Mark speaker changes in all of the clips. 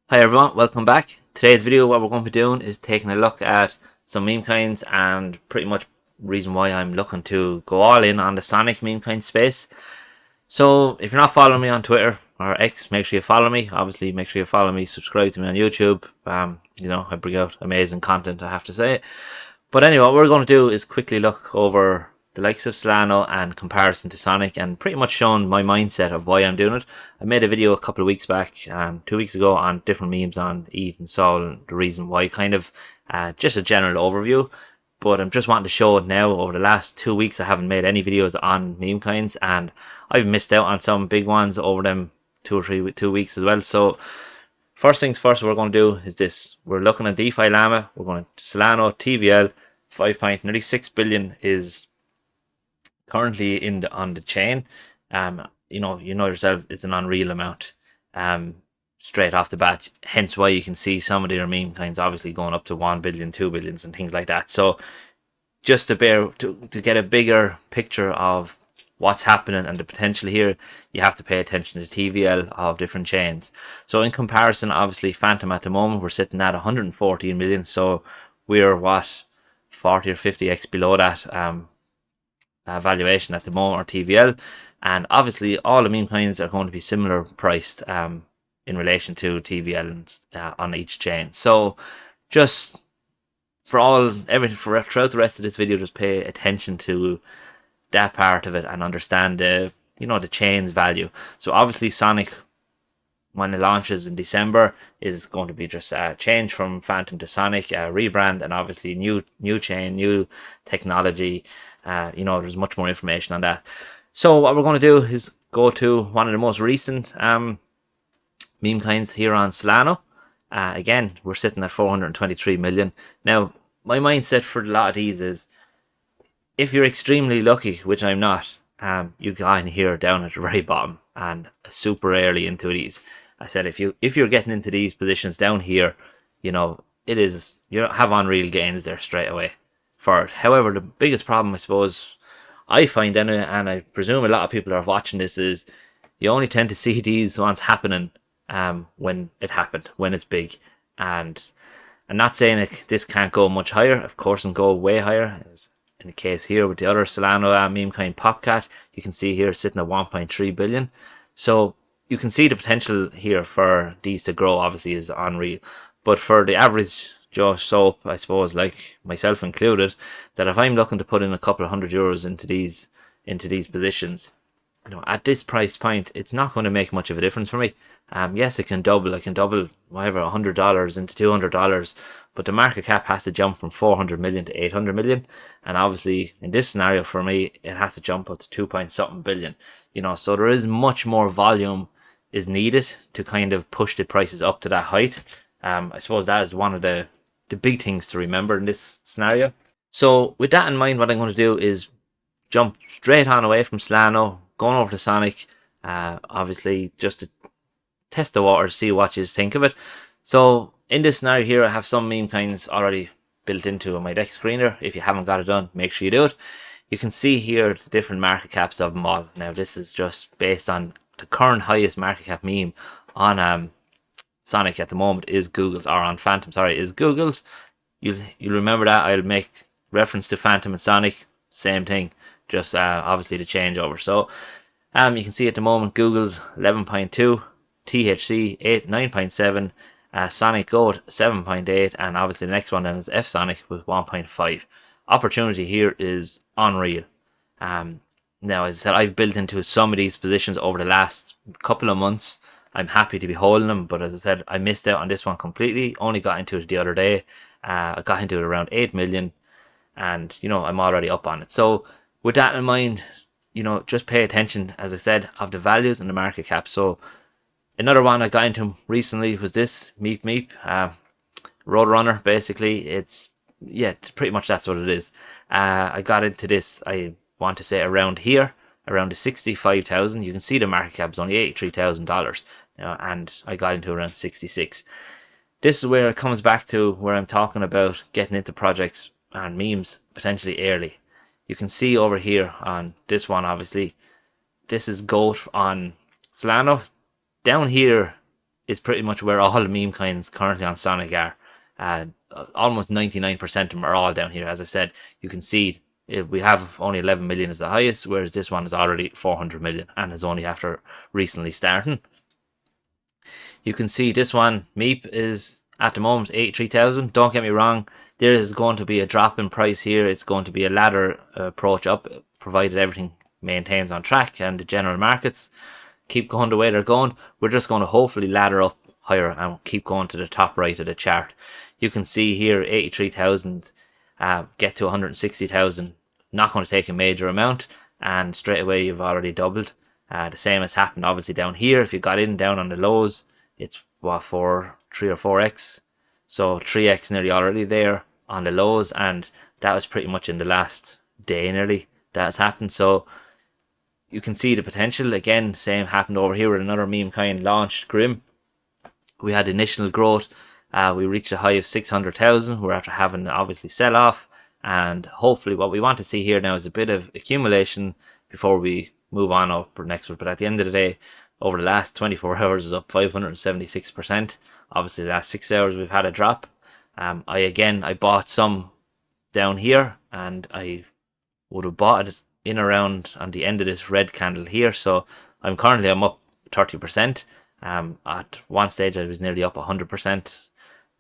Speaker 1: Hi everyone, welcome back. Today's video, what we're going to be doing is taking a look at some meme coins and pretty much reason why I'm looking to go all in on the Sonic meme coin space. So if you're not following me on Twitter or X, make sure you follow me. Obviously, make sure you follow me, subscribe to me on YouTube. I bring out amazing content, I have to say. But anyway, what we're going to do is quickly look over the likes of Solana and comparison to Sonic, and pretty much showing my mindset of why I'm doing it. I made a video a couple of weeks back, 2 weeks ago, on different memes on ETH and Sol and the reason why, just a general overview. But I'm just wanting to show it now. Over the last 2 weeks, I haven't made any videos on meme coins, and I've missed out on some big ones over them 2 weeks as well. So first things first, what we're going to do is this. We're looking at DefiLlama. We're going to Solana, TVL, 5.6 billion is currently on the chain. You know yourself, it's an unreal amount. Straight off the bat, hence why you can see some of their meme coins obviously going up to 1 billion, 2 billions, and things like that. So just to get a bigger picture of what's happening and the potential here, you have to pay attention to TVL of different chains. So in comparison, obviously Fantom at the moment, we're sitting at 114 million. So we're what, 40 or 50x below that valuation at the moment, or TVL. And obviously all the meme coins are going to be similar priced in relation to TVL on each chain. So just throughout the rest of this video, just pay attention to that part of it and understand the chain's value. So obviously Sonic, when it launches in December, is going to be just a change from Fantom to Sonic, a rebrand, and obviously new chain, new technology. There's much more information on that. So what we're going to do is go to one of the most recent meme coins here on Solana. Again, we're sitting at 423 million. Now, my mindset for a lot of these is, if you're extremely lucky, which I'm not, you got in here down at the very bottom and super early into these. I said if you're getting into these positions down here, you have unreal gains there straight away for it. However, the biggest problem, I suppose, I find anyway, and I presume a lot of people are watching this, is you only tend to see these ones happening when it happened, when it's big. And I'm not saying this can't go much higher, of course, and go way higher. As in the case here with the other Solana meme coin Popcat, you can see here sitting at 1.3 billion. So you can see the potential here for these to grow, obviously, is unreal. But for the average Joe Soap, I suppose, like myself included, that if I'm looking to put in a couple of €100 into these positions, at this price point, it's not going to make much of a difference for me. Yes, it can double. I can double whatever, $100 into $200, but the market cap has to jump from 400 million to 800 million, and obviously in this scenario for me, it has to jump up to 2 point something billion. So there is much more volume is needed to kind of push the prices up to that height. I suppose that is one of the big things to remember in this scenario. So with that in mind, what I'm going to do is jump straight on away from Solana, going over to Sonic, obviously just to test the water, see what you think of it. So in this scenario here, I have some meme coins already built into my deck screener. If you haven't got it done, make sure you do it. You can see here the different market caps of them all. Now this is just based on the current highest market cap meme on Sonic at the moment is Google's, or on Fantom, sorry, is Google's. You'll remember that. I'll make reference to Fantom and Sonic, same thing, just obviously the changeover. So you can see at the moment Google's 11.2, THC 9.7, Sonic Goat 7.8, and obviously the next one then is F Sonic with 1.5. Opportunity here is unreal. Now, as I said, I've built into some of these positions over the last couple of months. I'm happy to be holding them, but as I said, I missed out on this one completely. Only got into it the other day. I got into it around 8 million, and I'm already up on it. So with that in mind, just pay attention, as I said, of the values and the market cap. So another one I got into recently was this Meep Meep Roadrunner. Basically, it's pretty much that's what it is. I got into this, I want to say around here, around the 65,000. You can see the market cap is only $83,000, and I got into around 66. This is where it comes back to where I'm talking about getting into projects and memes potentially early. You can see over here on this one, obviously, this is GOAT on Solana. Down here, is pretty much where all the meme coins currently on Sonic are. Almost 99% of them are all down here. As I said, you can see we have only 11 million as the highest, whereas this one is already 400 million and is only after recently starting. You can see this one, Meep, is at the moment 83,000. Don't get me wrong, there is going to be a drop in price here. It's going to be a ladder approach up, provided everything maintains on track and the general markets keep going the way they're going. We're just going to hopefully ladder up higher and keep going to the top right of the chart. You can see here 83,000 get to 160,000. Not going to take a major amount, and straight away you've already doubled. The same has happened obviously down here. If you got in down on the lows, it's what, 3 or 4x, so 3x nearly already there on the lows, and that was pretty much in the last day nearly that has happened. So you can see the potential. Again, same happened over here with another meme coin launched, Grim. We had initial growth. We reached a high of 600,000. We're after having obviously sell off, and hopefully what we want to see here now is a bit of accumulation before we move on up or next. But at the end of the day, over the last 24 hours is up 576%. Obviously the last 6 hours we've had a drop. I bought some down here, and I would have bought it in around on the end of this red candle here. So I'm up 30%. At one stage I was nearly up 100%.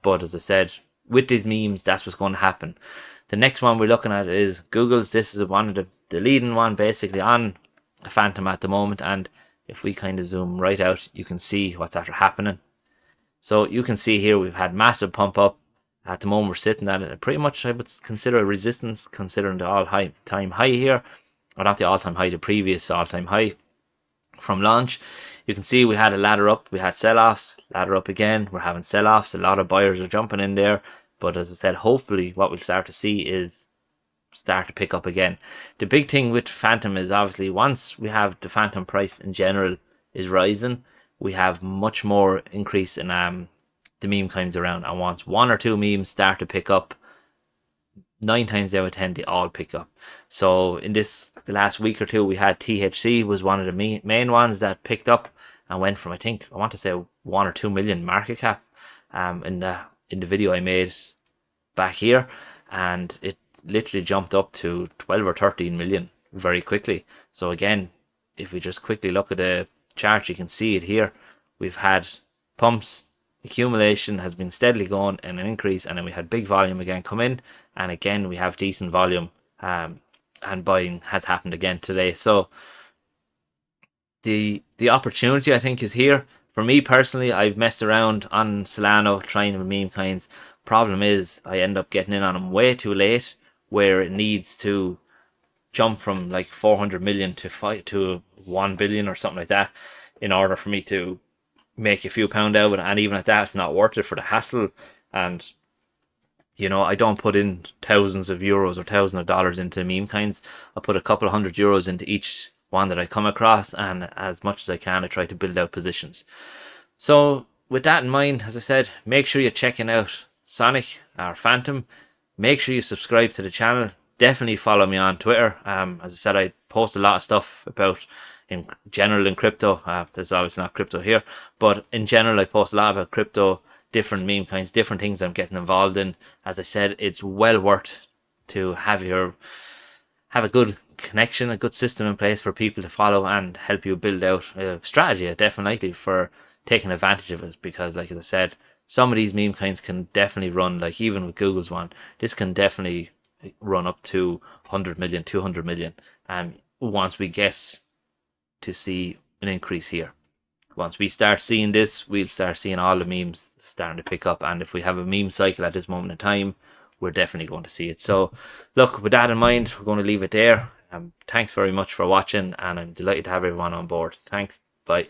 Speaker 1: But as I said, with these memes, that's what's going to happen. The next one we're looking at is Google's. This is one of the leading one basically on Fantom at the moment, and if we kind of zoom right out, you can see what's after happening. So you can see here we've had massive pump up. At the moment we're sitting at it pretty much, I would consider a resistance, considering the all-time high here, or not the all-time high, the previous all-time high from launch. You can see we had a ladder up, we had sell-offs, ladder up again, we're having sell-offs, a lot of buyers are jumping in there. But as I said, hopefully what we'll start to see is start to pick up again. The big thing with Fantom is obviously once we have the Fantom price in general is rising, we have much more increase in the meme coins around. And once one or two memes start to pick up, 9 times out of 10 they all pick up. So in the last week or two, we had THC was one of the main ones that picked up and went from, I want to say 1 or 2 million market cap in the video I made back here, and it literally jumped up to 12 or 13 million very quickly. So again, if we just quickly look at the chart, you can see it here. We've had pumps, accumulation has been steadily going and an increase, and then we had big volume again come in, and again we have decent volume, and buying has happened again today. So the opportunity I think is here. For me personally, I've messed around on Solana trying with meme coins. Problem is I end up getting in on them way too late, where it needs to jump from like 400 million to 1 billion or something like that in order for me to make a few pound out of it. And even at that, it's not worth it for the hassle. And I don't put in thousands of euros or thousands of dollars into meme coins. I put a couple of €100 into each one that I come across, and as much as I can I try to build out positions. So with that in mind, as I said, make sure you're checking out Sonic or Fantom. Make sure you subscribe to the channel. Definitely follow me on Twitter. As I said, I post a lot of stuff about in general in crypto. There's obviously not crypto here, but in general I post a lot about crypto, different meme coins, different things I'm getting involved in. As I said, it's well worth to have a good connection, a good system in place for people to follow and help you build out a strategy, definitely, for taking advantage of it. Because like I said, some of these meme coins can definitely run, like even with Google's one, this can definitely run up to 100 million, 200 million. Once we get to see an increase here. Once we start seeing this, we'll start seeing all the memes starting to pick up. And if we have a meme cycle at this moment in time, we're definitely going to see it. So look, with that in mind, we're going to leave it there. Thanks very much for watching, and I'm delighted to have everyone on board. Thanks. Bye.